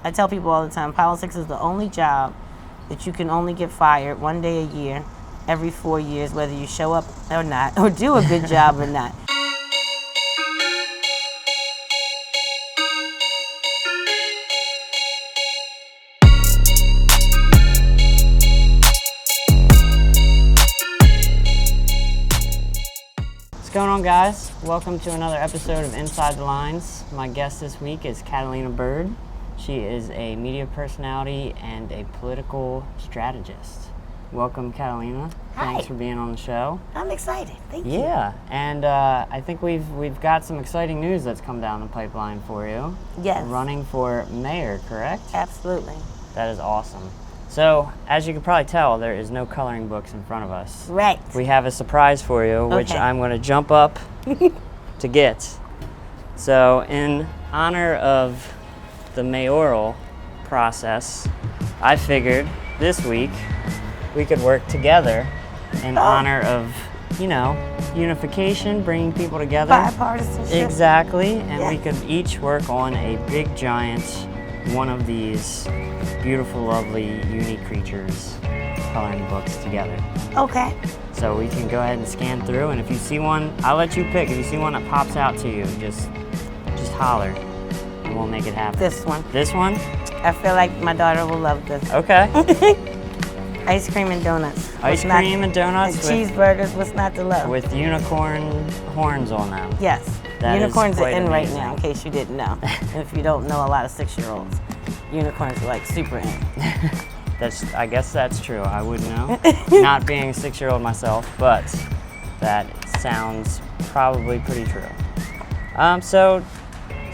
I tell people all the time, politics is the only job that you can only get fired one day a year, every 4 years, whether you show up or not, or do a good job or not. What's going on, guys? Welcome to another episode of Inside the Lines. My guest this week is Catalina Byrd. She is a media personality and a political strategist. Welcome, Catalina. Hi. Thanks for being on the show. I'm excited. Thank you. Yeah, and I think we've got some exciting news that's come down the pipeline for you. Yes. Running for mayor, correct? Absolutely. That is awesome. So, as you can probably tell, there is no coloring books in front of us. Right. We have a surprise for you, which Okay. I'm going to jump up to get. So, in honor of the mayoral process, I figured this week we could work together in honor of, unification, bringing people together. Bipartisanship. Exactly, and Yeah. we could each work on a big, giant one of these beautiful, lovely, unique creatures coloring books together. Okay. So we can go ahead and scan through, and if you see one, I'll let you pick. If you see one that pops out to you, just holler, and we'll make it happen. This one. This one? I feel like my daughter will love this. Okay. Ice cream and donuts. Ice cream and donuts cheeseburgers. What's not to love? with unicorn horns on them. Yes. That is Unicorns are quite in right amazing. now, in case you didn't know. If you don't know a lot of 6-year-olds, unicorns are like super in. I guess that's true. I wouldn't know. Not being a 6-year-old myself, but that sounds probably pretty true. So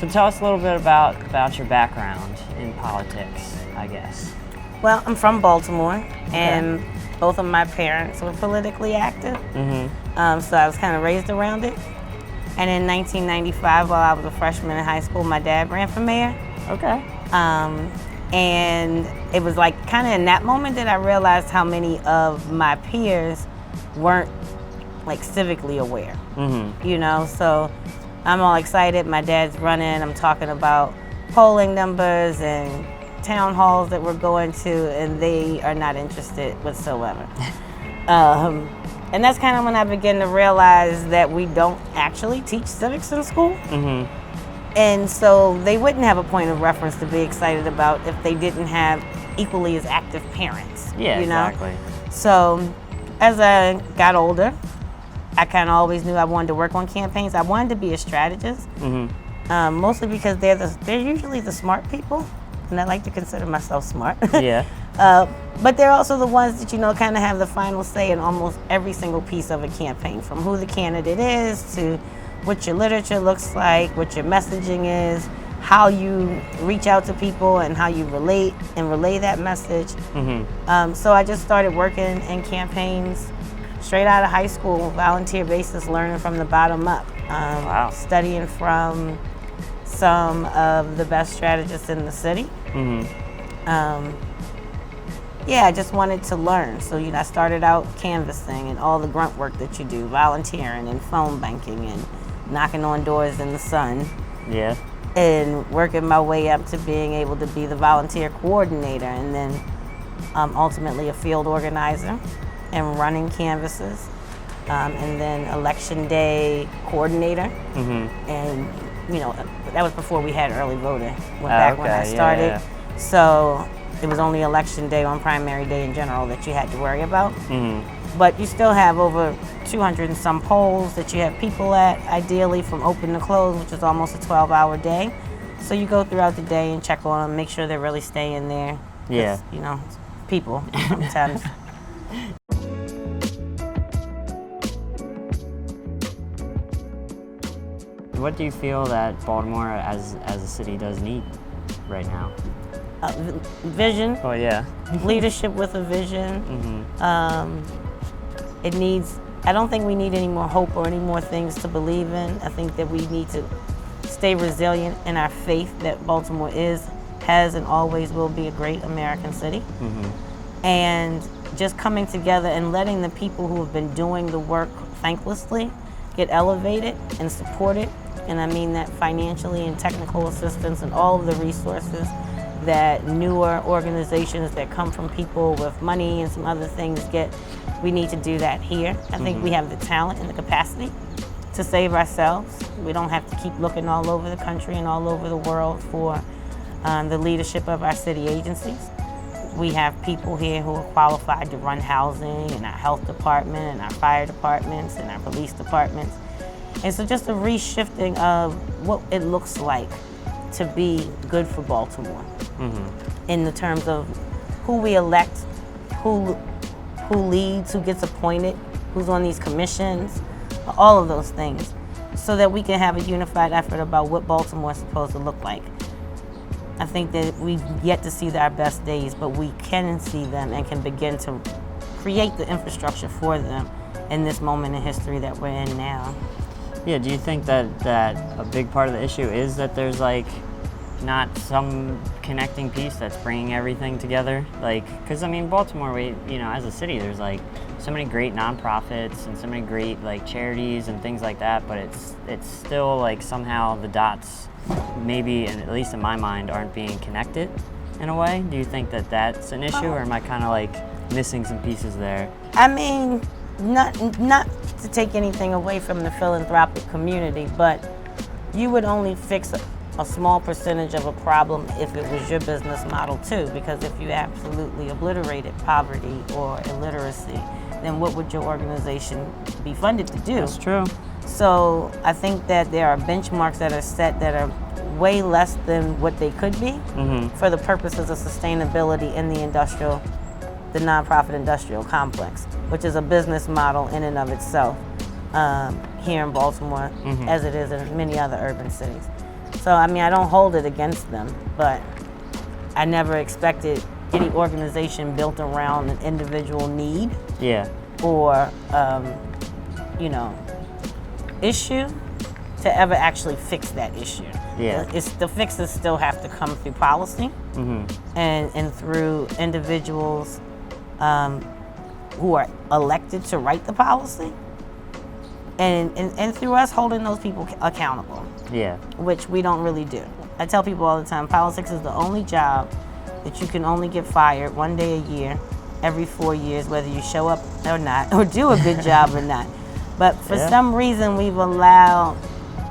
tell us a little bit about your background in politics, I guess. Well, I'm from Baltimore, and both of my parents were politically active. Mm-hmm. So I was kind of raised around it. And in 1995, while I was a freshman in high school, my dad ran for mayor. Okay. And it was like kind of in that moment that I realized how many of my peers weren't like civically aware. Mm-hmm. So I'm all excited. My dad's running. I'm talking about polling numbers and town halls that we're going to, and they are not interested whatsoever. And that's kind of when I began to realize that we don't actually teach civics in school. Mm-hmm. And so they wouldn't have a point of reference to be excited about if they didn't have equally as active parents. Yeah, exactly. So as I got older, I kind of always knew I wanted to work on campaigns. I wanted to be a strategist, mostly because they're usually the smart people, and I like to consider myself smart. Yeah. But they're also the ones that, kind of have the final say in almost every single piece of a campaign, from who the candidate is to what your literature looks like, what your messaging is, how you reach out to people and how you relate and relay that message. Mm-hmm. So I just started working in campaigns straight out of high school, volunteer basis, learning from the bottom up. Wow. Studying from some of the best strategists in the city. Mm-hmm. I just wanted to learn. So, I started out canvassing and all the grunt work that you do, volunteering and phone banking and knocking on doors in the sun. Yeah. And working my way up to being able to be the volunteer coordinator, and then ultimately a field organizer and running canvasses. And then election day coordinator. Mm-hmm. And, that was before we had early voting, when I started. Yeah. So it was only election day on primary day in general that you had to worry about. Mm-hmm. But you still have over 200 and some polls that you have people at, ideally from open to close, which is almost a 12-hour day. So you go throughout the day and check on them, make sure they're really staying there. Yeah. People sometimes. What do you feel that Baltimore as a city does need right now? Vision. Oh, yeah. Leadership with a vision. Mm-hmm. It needs, I don't think we need any more hope or any more things to believe in. I think that we need to stay resilient in our faith that Baltimore has and always will be a great American city. Mm-hmm. And just coming together and letting the people who have been doing the work thanklessly get elevated and supported. And I mean that financially and technical assistance and all of the resources that newer organizations that come from people with money and some other things get. We need to do that here. I think we have the talent and the capacity to save ourselves. We don't have to keep looking all over the country and all over the world for the leadership of our city agencies. We have people here who are qualified to run housing and our health department and our fire departments and our police departments. And so just a reshifting of what it looks like to be good for Baltimore in the terms of who we elect, who leads, who gets appointed, who's on these commissions, all of those things, so that we can have a unified effort about what Baltimore is supposed to look like. I think that we've yet to see our best days, but we can see them and can begin to create the infrastructure for them in this moment in history that we're in now. Yeah, do you think that a big part of the issue is that there's like not some connecting piece that's bringing everything together? Like, because I mean, Baltimore, as a city, there's like so many great nonprofits and so many great like charities and things like that, but it's still like somehow the dots, maybe, and at least in my mind, aren't being connected in a way. Do you think that that's an issue, or am I kind of like missing some pieces there? I mean, not to take anything away from the philanthropic community, but you would only fix a small percentage of a problem if it was your business model too, because if you absolutely obliterated poverty or illiteracy, then what would your organization be funded to do? That's true. So I think that there are benchmarks that are set that are way less than what they could be for the purposes of sustainability in the nonprofit industrial complex, which is a business model in and of itself here in Baltimore, as it is in many other urban cities. So I mean, I don't hold it against them, but I never expected any organization built around an individual need or issue to ever actually fix that issue. The fixes still have to come through policy and through individuals who are elected to write the policy, and through us holding those people accountable, which we don't really do. I tell people all the time, politics is the only job that you can only get fired one day a year, every 4 years, whether you show up or not, or do a good job or not. But for some reason, we've allowed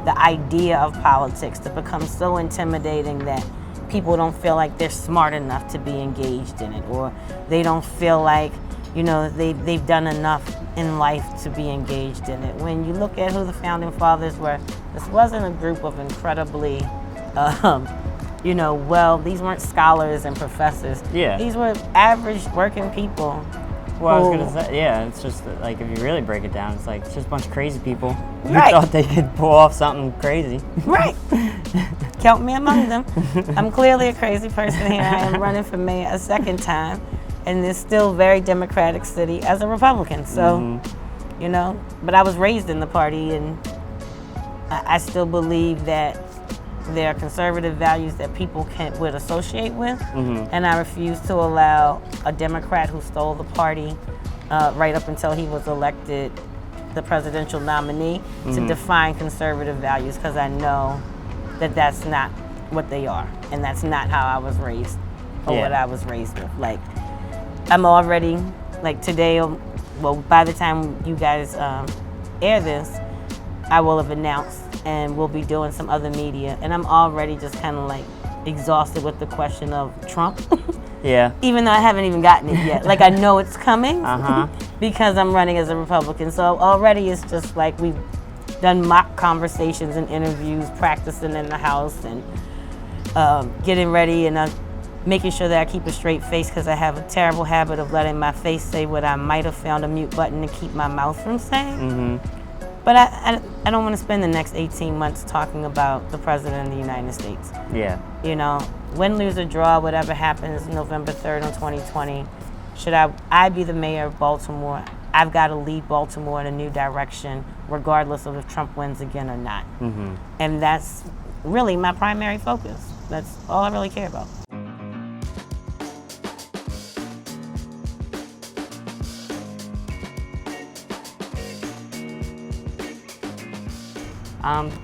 the idea of politics to become so intimidating that people don't feel like they're smart enough to be engaged in it, or they don't feel like, they've done enough in life to be engaged in it. When you look at who the founding fathers were, this wasn't a group of incredibly, these weren't scholars and professors. These were average working people. Well, I was gonna say, it's just like, if you really break it down, it's like it's just a bunch of crazy people who Right. thought they could pull off something crazy. Right. Count me among them. I'm clearly a crazy person here. I am running for mayor a second time in this still very democratic city as a Republican. So, but I was raised in the party, and I still believe that there are conservative values that people would associate with, and I refuse to allow a Democrat who stole the party right up until he was elected the presidential nominee to define conservative values, because I know that that's not what they are, and that's not how I was raised or what I was raised with. Like, I'm already, like today, by the time you guys air this, I will have announced and we'll be doing some other media, and I'm already just kind of like exhausted with the question of Trump. Even though I haven't even gotten it yet. Like, I know it's coming because I'm running as a Republican. So already it's just like we've done mock conversations and interviews, practicing in the house, and getting ready, and making sure that I keep a straight face, because I have a terrible habit of letting my face say what I might have found a mute button to keep my mouth from saying. But I don't want to spend the next 18 months talking about the President of the United States. Win, lose, or draw, whatever happens November 3rd in 2020, should I be the mayor of Baltimore, I've got to lead Baltimore in a new direction, regardless of if Trump wins again or not. And that's really my primary focus. That's all I really care about.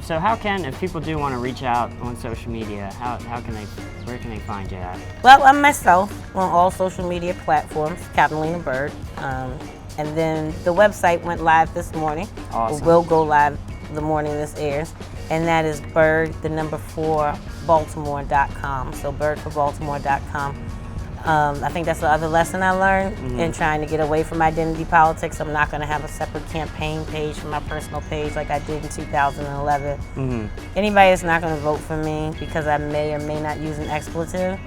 So how can, if people do want to reach out on social media, how can they where can they find you at? Well, I'm myself on all social media platforms, Catalina Byrd. And then the website went live this morning. Awesome. It will go live the morning this airs. And that is Baltimore.com. So birdforbaltimore.com. I think that's the other lesson I learned in trying to get away from identity politics. I'm not going to have a separate campaign page for my personal page like I did in 2011. Anybody that's not going to vote for me because I may or may not use an expletive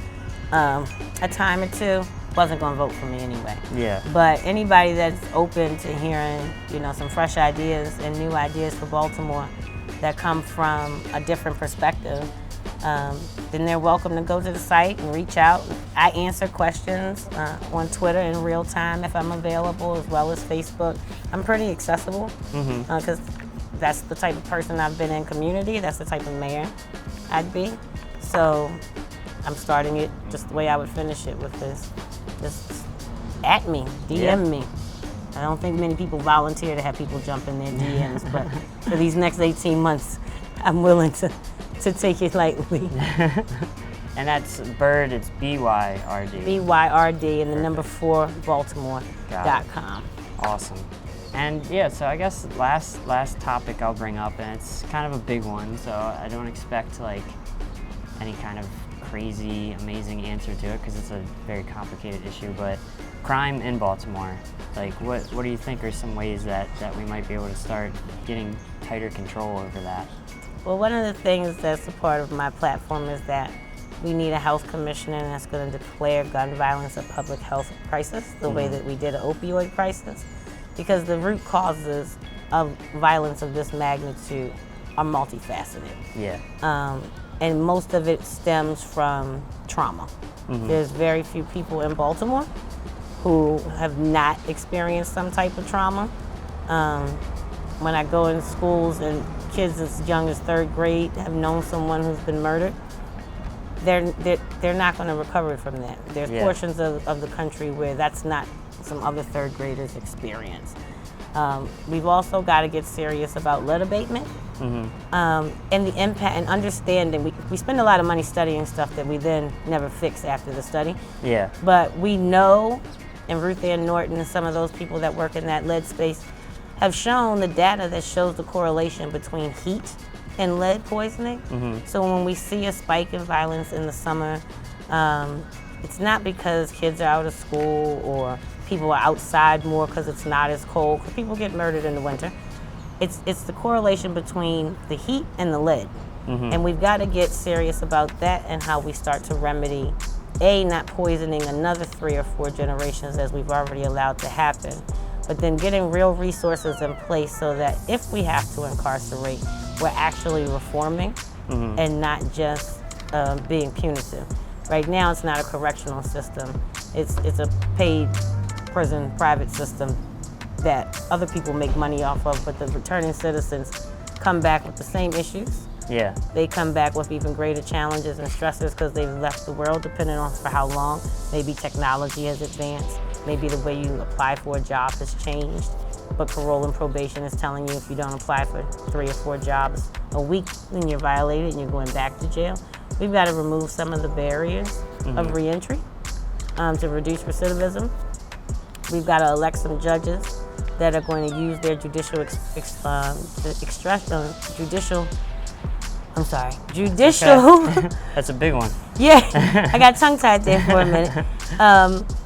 a time or two wasn't going to vote for me anyway. Yeah. But anybody that's open to hearing, some fresh ideas and new ideas for Baltimore that come from a different perspective, then they're welcome to go to the site and reach out. I answer questions on Twitter in real time if I'm available, as well as Facebook. I'm pretty accessible because that's the type of person I've been in community. That's the type of mayor I'd be. So I'm starting it just the way I would finish it with this. Just at me, DM me. I don't think many people volunteer to have people jump in their DMs, but for these next 18 months, I'm willing to take it lightly. And that's Byrd, it's BYRD. BYRD and the number 4 Baltimore.com. Awesome. And yeah, so I guess last topic I'll bring up, and it's kind of a big one, so I don't expect like any kind of crazy, amazing answer to it because it's a very complicated issue, but crime in Baltimore, like what do you think are some ways that we might be able to start getting tighter control over that? Well, one of the things that's a part of my platform is that we need a health commissioner that's going to declare gun violence a public health crisis, the way that we did an opioid crisis, because the root causes of violence of this magnitude are multifaceted. Yeah. And most of it stems from trauma. There's very few people in Baltimore who have not experienced some type of trauma. When I go in schools and kids as young as 3rd grade have known someone who's been murdered, they're not going to recover from that. There's portions of the country where that's not some other 3rd graders' experience. We've also got to get serious about lead abatement and the impact and understanding. We spend a lot of money studying stuff that we then never fix after the study. Yeah. But we know, and Ruth Ann Norton and some of those people that work in that lead space have shown the data that shows the correlation between heat and lead poisoning. So when we see a spike in violence in the summer, it's not because kids are out of school or people are outside more because it's not as cold, because people get murdered in the winter. It's the correlation between the heat and the lead. And we've got to get serious about that and how we start to remedy, not poisoning another 3 or 4 generations as we've already allowed to happen, but then getting real resources in place so that if we have to incarcerate, we're actually reforming and not just being punitive. Right now, it's not a correctional system. It's a paid prison private system that other people make money off of, but the returning citizens come back with the same issues. Yeah. They come back with even greater challenges and stressors because they've left the world, depending on for how long. Maybe technology has advanced. Maybe the way you apply for a job has changed. But parole and probation is telling you if you don't apply for 3 or 4 jobs a week, then you're violated and you're going back to jail. We've got to remove some of the barriers of reentry to reduce recidivism. We've got to elect some judges that are going to use their judicial Okay. That's a big one. Yeah, I got tongue-tied there for a minute.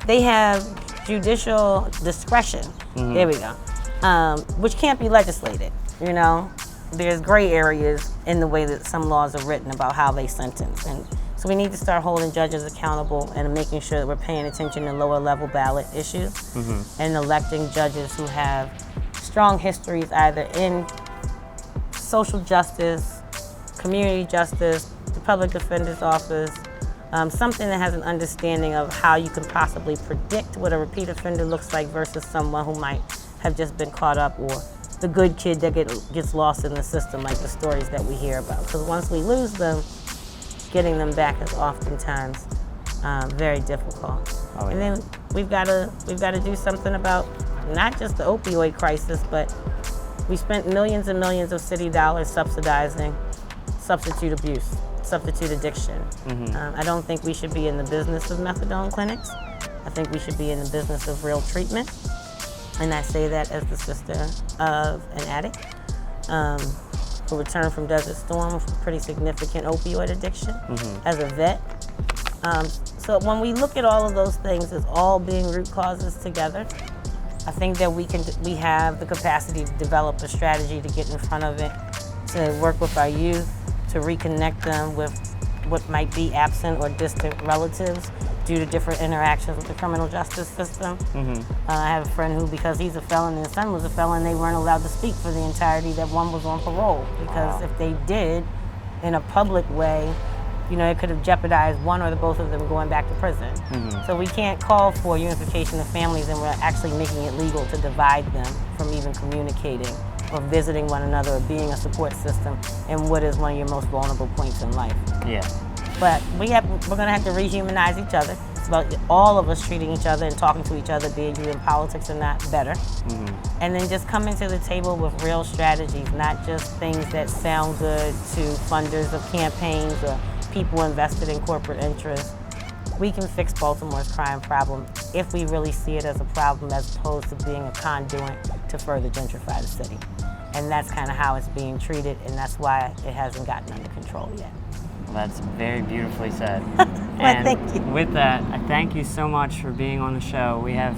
They have judicial discretion. There we go. Which can't be legislated, There's gray areas in the way that some laws are written about how they sentence. And so we need to start holding judges accountable and making sure that we're paying attention to lower level ballot issues and electing judges who have strong histories either in social justice, community justice, the public defender's office, something that has an understanding of how you can possibly predict what a repeat offender looks like versus someone who might have just been caught up, or the good kid that gets lost in the system, like the stories that we hear about. Because once we lose them, getting them back is oftentimes very difficult. Oh, yeah. And then we've got to do something about not just the opioid crisis, but we spent millions and millions of city dollars subsidizing substitute abuse substitute addiction. I don't think we should be in the business of methadone clinics. I think we should be in the business of real treatment. And I say that as the sister of an addict who returned from Desert Storm with a pretty significant opioid addiction as a vet. So when we look at all of those things as all being root causes together, I think that we have the capacity to develop a strategy to get in front of it, to work with our youth, to reconnect them with what might be absent or distant relatives due to different interactions with the criminal justice system. I have a friend who, because he's a felon and his son was a felon, they weren't allowed to speak for the entirety that one was on parole. Because if they did, in a public way, you know, it could have jeopardized one or the both of them going back to prison. So we can't call for unification of families and we're actually making it legal to divide them from even communicating or visiting one another or being a support system in what is one of your most vulnerable points in life. Yeah. But we're gonna have to rehumanize each other. It's about all of us treating each other and talking to each other, be it you in politics or not, better. And then just coming to the table with real strategies, not just things that sound good to funders of campaigns or people invested in corporate interests. We can fix Baltimore's crime problem if we really see it as a problem as opposed to being a conduit to further gentrify the city. And that's kind of how it's being treated, and that's why it hasn't gotten under control yet. Well, that's very beautifully said. Well, thank you. With that, I thank you so much for being on the show. We have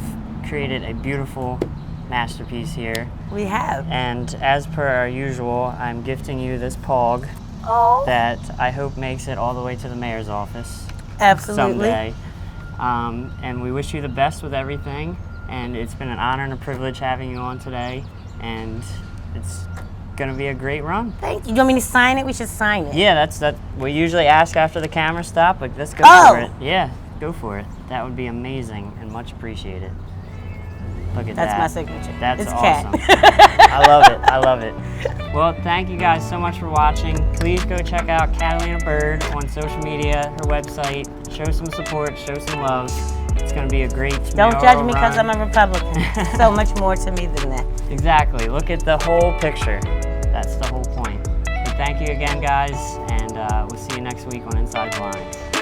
created a beautiful masterpiece here. We have. And as per our usual, I'm gifting you this POG that I hope makes it all the way to the mayor's office. Absolutely. Someday. And we wish you the best with everything. And it's been an honor and a privilege having you on today. And it's going to be a great run. Thank you. You want me to sign it? We should sign it. Yeah, that's we usually ask after the camera stop, but let's go for it. Yeah, go for it. That would be amazing and much appreciated. Look at that. That's my signature. That's it's awesome. Cat. I love it. I love it. Well, thank you guys so much for watching. Please go check out Catalina Byrd on social media, her website. Show some support, show some love. It's going to be a great Don't judge me because run. I'm a Republican. So much more to me than that. Exactly. Look at the whole picture. That's the whole point. But thank you again, guys, and we'll see you next week on Inside the Lines.